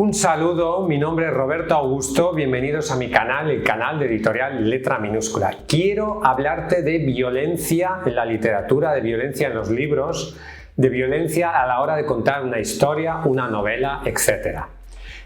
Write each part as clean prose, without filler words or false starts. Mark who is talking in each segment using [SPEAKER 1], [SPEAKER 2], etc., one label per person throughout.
[SPEAKER 1] Un saludo, mi nombre es Roberto Augusto, bienvenidos a mi canal, el canal de Editorial Letra Minúscula. Quiero hablarte de violencia en la literatura, de violencia en los libros, de violencia a la hora de contar una historia, una novela, etc.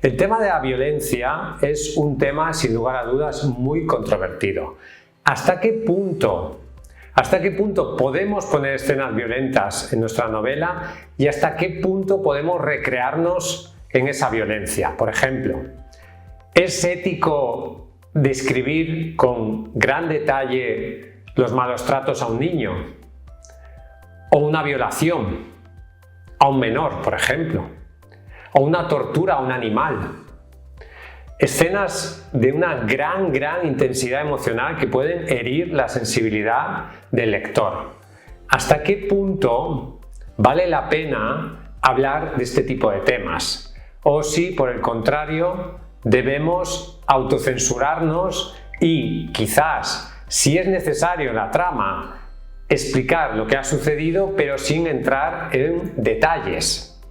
[SPEAKER 1] El tema de la violencia es un tema, sin lugar a dudas, muy controvertido. ¿Hasta qué punto podemos poner escenas violentas en nuestra novela y hasta qué punto podemos recrearnos en esa violencia? Por ejemplo, ¿es ético describir con gran detalle los malos tratos a un niño? ¿O una violación a un menor, por ejemplo? ¿O una tortura a un animal? Escenas de una gran intensidad emocional que pueden herir la sensibilidad del lector. ¿Hasta qué punto vale la pena hablar de este tipo de temas? O si, por el contrario, debemos autocensurarnos y quizás, si es necesario en la trama, explicar lo que ha sucedido, pero sin entrar en detalles.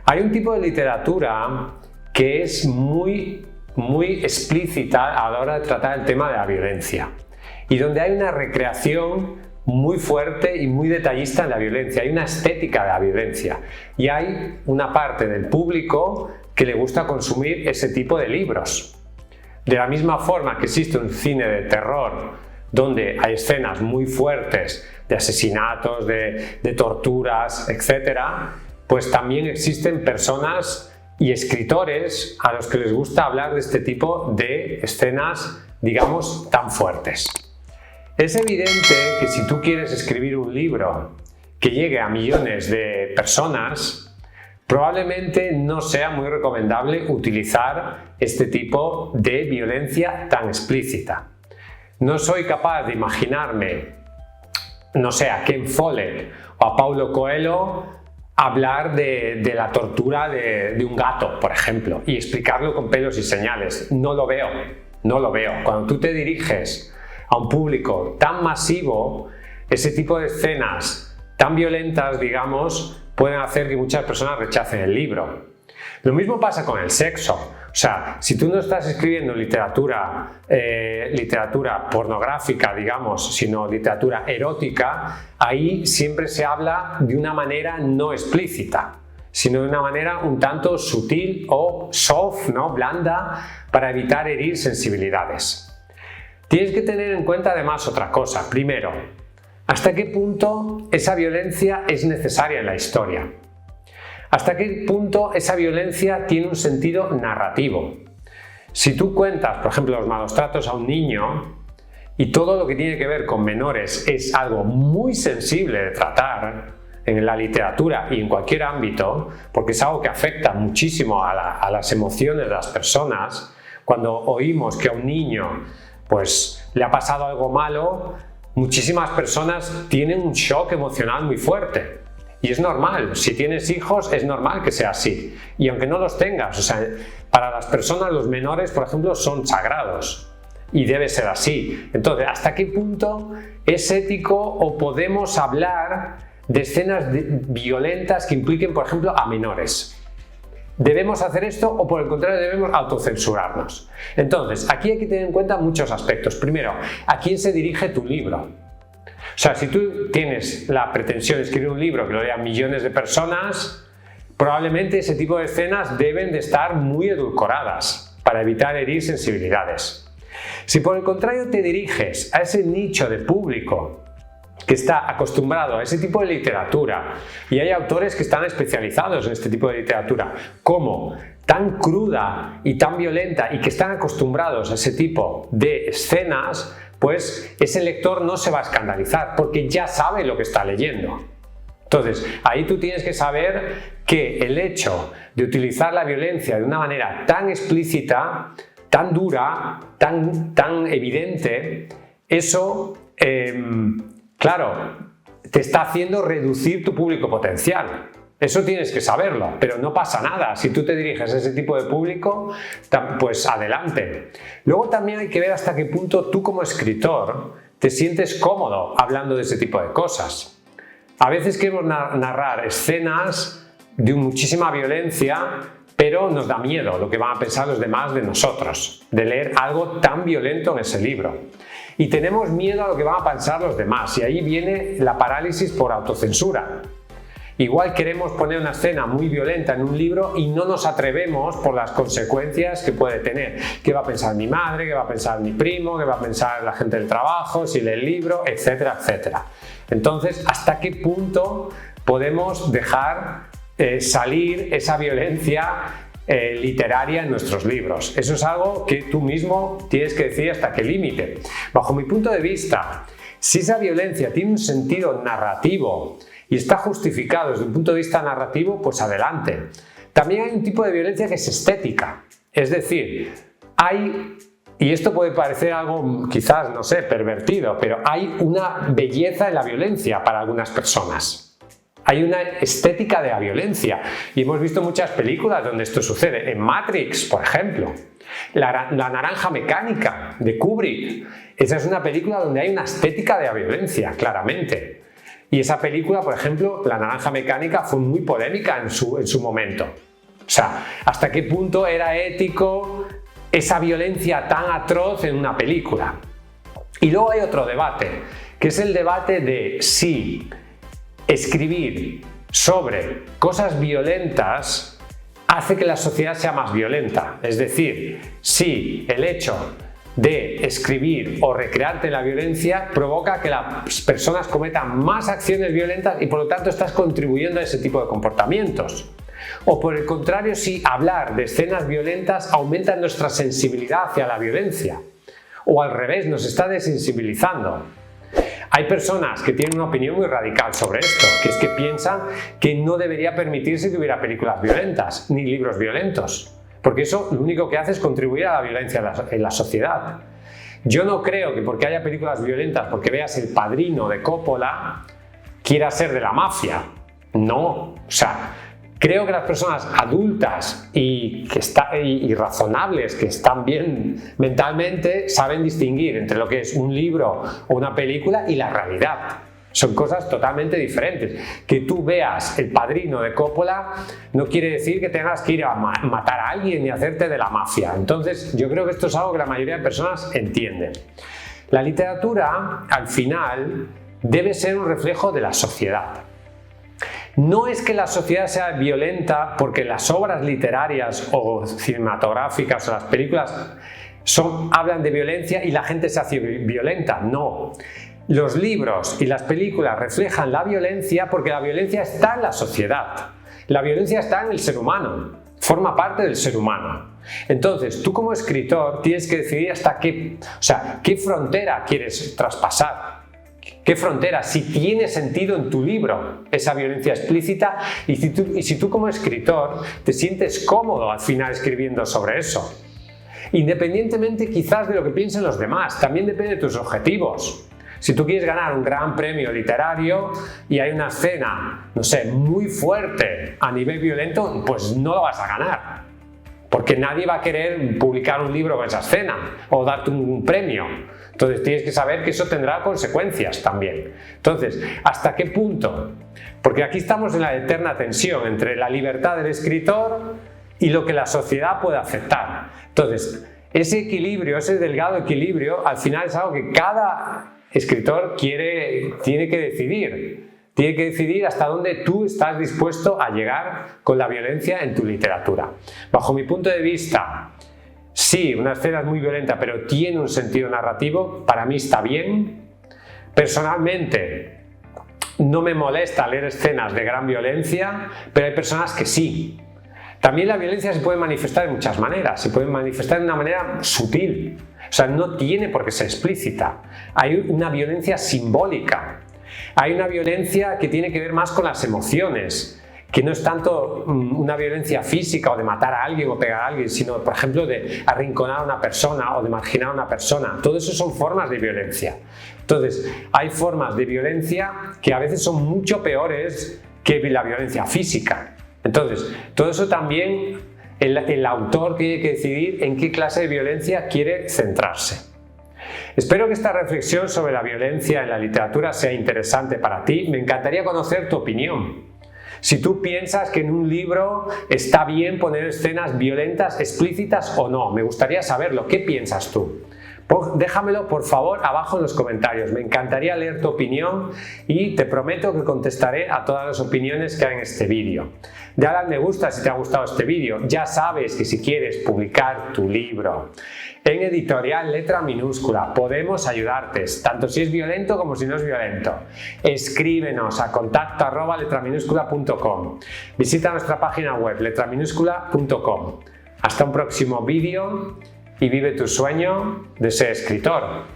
[SPEAKER 1] Hay un tipo de literatura que es muy explícita a la hora de tratar el tema de la violencia y donde hay una recreación muy fuerte y muy detallista en la violencia, hay una estética de la violencia y hay una parte del público que le gusta consumir ese tipo de libros. De la misma forma que existe un cine de terror donde hay escenas muy fuertes de asesinatos, de torturas, etc., pues también existen personas y escritores a los que les gusta hablar de este tipo de escenas, digamos, tan fuertes. Es evidente que si tú quieres escribir un libro que llegue a millones de personas, probablemente no sea muy recomendable utilizar este tipo de violencia tan explícita. No soy capaz de imaginarme, no sé, a Ken Follett o a Paulo Coelho hablar de la tortura de un gato, por ejemplo, y explicarlo con pelos y señales. No lo veo. Cuando tú te diriges a un público tan masivo, ese tipo de escenas tan violentas, digamos, pueden hacer que muchas personas rechacen el libro. Lo mismo pasa con el sexo. O sea, si tú no estás escribiendo literatura pornográfica, digamos, sino literatura erótica, ahí siempre se habla de una manera no explícita, sino de una manera un tanto sutil o soft, ¿no? Blanda, para evitar herir sensibilidades. Tienes que tener en cuenta además otra cosa. Primero, ¿hasta qué punto esa violencia es necesaria en la historia? ¿Hasta qué punto esa violencia tiene un sentido narrativo? Si tú cuentas, por ejemplo, los malos tratos a un niño y todo lo que tiene que ver con menores es algo muy sensible de tratar en la literatura y en cualquier ámbito, porque es algo que afecta muchísimo a las emociones de las personas, cuando oímos que a un niño pues le ha pasado algo malo, muchísimas personas tienen un shock emocional muy fuerte. Y es normal, si tienes hijos es normal que sea así. Y aunque no los tengas, o sea, para las personas los menores, por ejemplo, son sagrados. Y debe ser así. Entonces, ¿hasta qué punto es ético o podemos hablar de escenas violentas que impliquen, por ejemplo, a menores? ¿Debemos hacer esto o por el contrario debemos autocensurarnos? Entonces, aquí hay que tener en cuenta muchos aspectos. Primero, ¿a quién se dirige tu libro? O sea, si tú tienes la pretensión de escribir un libro que lo lean millones de personas, probablemente ese tipo de escenas deben de estar muy edulcoradas para evitar herir sensibilidades. Si por el contrario te diriges a ese nicho de público que está acostumbrado a ese tipo de literatura, y hay autores que están especializados en este tipo de literatura, como tan cruda y tan violenta y que están acostumbrados a ese tipo de escenas, pues ese lector no se va a escandalizar porque ya sabe lo que está leyendo. Entonces, ahí tú tienes que saber que el hecho de utilizar la violencia de una manera tan explícita, tan dura, tan evidente, eso, claro, te está haciendo reducir tu público potencial. Eso tienes que saberlo, pero no pasa nada. Si tú te diriges a ese tipo de público, pues adelante. Luego también hay que ver hasta qué punto tú como escritor te sientes cómodo hablando de ese tipo de cosas. A veces queremos narrar escenas de muchísima violencia, pero nos da miedo lo que van a pensar los demás de nosotros, de leer algo tan violento en ese libro. Y tenemos miedo a lo que van a pensar los demás, y ahí viene la parálisis por autocensura. Igual queremos poner una escena muy violenta en un libro y no nos atrevemos por las consecuencias que puede tener. ¿Qué va a pensar mi madre? ¿Qué va a pensar mi primo? ¿Qué va a pensar la gente del trabajo? Si lee el libro, etcétera, etcétera. Entonces, ¿hasta qué punto podemos dejar salir esa violencia literaria en nuestros libros? Eso es algo que tú mismo tienes que decir hasta qué límite. Bajo mi punto de vista, si esa violencia tiene un sentido narrativo y está justificado desde un punto de vista narrativo, pues adelante. También hay un tipo de violencia que es estética, es decir, y esto puede parecer algo quizás, no sé, pervertido, pero hay una belleza en la violencia para algunas personas. Hay una estética de la violencia y hemos visto muchas películas donde esto sucede. En Matrix, por ejemplo, la Naranja Mecánica de Kubrick. Esa es una película donde hay una estética de la violencia, claramente. Y esa película, por ejemplo, La Naranja Mecánica, fue muy polémica en su momento. O sea, ¿hasta qué punto era ético esa violencia tan atroz en una película? Y luego hay otro debate, que es el debate de si escribir sobre cosas violentas hace que la sociedad sea más violenta. Es decir, si el hecho de escribir o recrearte en la violencia provoca que las personas cometan más acciones violentas y por lo tanto estás contribuyendo a ese tipo de comportamientos. O por el contrario, si hablar de escenas violentas aumenta nuestra sensibilidad hacia la violencia. O al revés, nos está desensibilizando. Hay personas que tienen una opinión muy radical sobre esto, que es que piensan que no debería permitirse que hubiera películas violentas ni libros violentos. Porque eso lo único que hace es contribuir a la violencia en la sociedad. Yo no creo que porque haya películas violentas, porque veas El Padrino de Coppola, quiera ser de la mafia. No, o sea, creo que las personas adultas y razonables, que están bien mentalmente, saben distinguir entre lo que es un libro o una película y la realidad. Son cosas totalmente diferentes. Que tú veas El Padrino de Coppola no quiere decir que tengas que ir a matar a alguien y hacerte de la mafia. Entonces, yo creo que esto es algo que la mayoría de personas entienden. La literatura, al final, debe ser un reflejo de la sociedad. No es que la sociedad sea violenta porque las obras literarias o cinematográficas o las películas hablan de violencia y la gente se hace violenta. No. Los libros y las películas reflejan la violencia porque la violencia está en la sociedad. La violencia está en el ser humano, forma parte del ser humano. Entonces, tú como escritor tienes que decidir hasta qué frontera quieres traspasar. ¿Qué frontera? Si tiene sentido en tu libro esa violencia explícita y si tú como escritor te sientes cómodo al final escribiendo sobre eso. Independientemente quizás de lo que piensen los demás, también depende de tus objetivos. Si tú quieres ganar un gran premio literario y hay una escena, no sé, muy fuerte a nivel violento, pues no lo vas a ganar. Porque nadie va a querer publicar un libro con esa escena o darte un premio. Entonces tienes que saber que eso tendrá consecuencias también. Entonces, ¿hasta qué punto? Porque aquí estamos en la eterna tensión entre la libertad del escritor y lo que la sociedad puede aceptar. Entonces, ese equilibrio, ese delgado equilibrio, al final es algo que cada escritor tiene que decidir. Tiene que decidir hasta dónde tú estás dispuesto a llegar con la violencia en tu literatura. Bajo mi punto de vista, sí, una escena es muy violenta, pero tiene un sentido narrativo, para mí está bien. Personalmente, no me molesta leer escenas de gran violencia, pero hay personas que sí. También la violencia se puede manifestar de muchas maneras, se puede manifestar de una manera sutil. O sea, no tiene por qué ser explícita. Hay una violencia simbólica. Hay una violencia que tiene que ver más con las emociones, que no es tanto una violencia física o de matar a alguien o pegar a alguien, sino, por ejemplo, de arrinconar a una persona o de marginar a una persona. Todo eso son formas de violencia. Entonces, hay formas de violencia que a veces son mucho peores que la violencia física. Entonces, todo eso también el autor tiene que decidir en qué clase de violencia quiere centrarse. Espero que esta reflexión sobre la violencia en la literatura sea interesante para ti. Me encantaría conocer tu opinión. Si tú piensas que en un libro está bien poner escenas violentas, explícitas o no, me gustaría saberlo. ¿Qué piensas tú? Déjamelo por favor abajo en los comentarios, me encantaría leer tu opinión y te prometo que contestaré a todas las opiniones que hay en este vídeo. Dale al me gusta si te ha gustado este vídeo, ya sabes que si quieres publicar tu libro en editorial letra minúscula podemos ayudarte, tanto si es violento como si no es violento. Escríbenos a contacto@letraminúscula.com, visita nuestra página web letraminúscula.com. Hasta un próximo vídeo y vive tu sueño de ser escritor.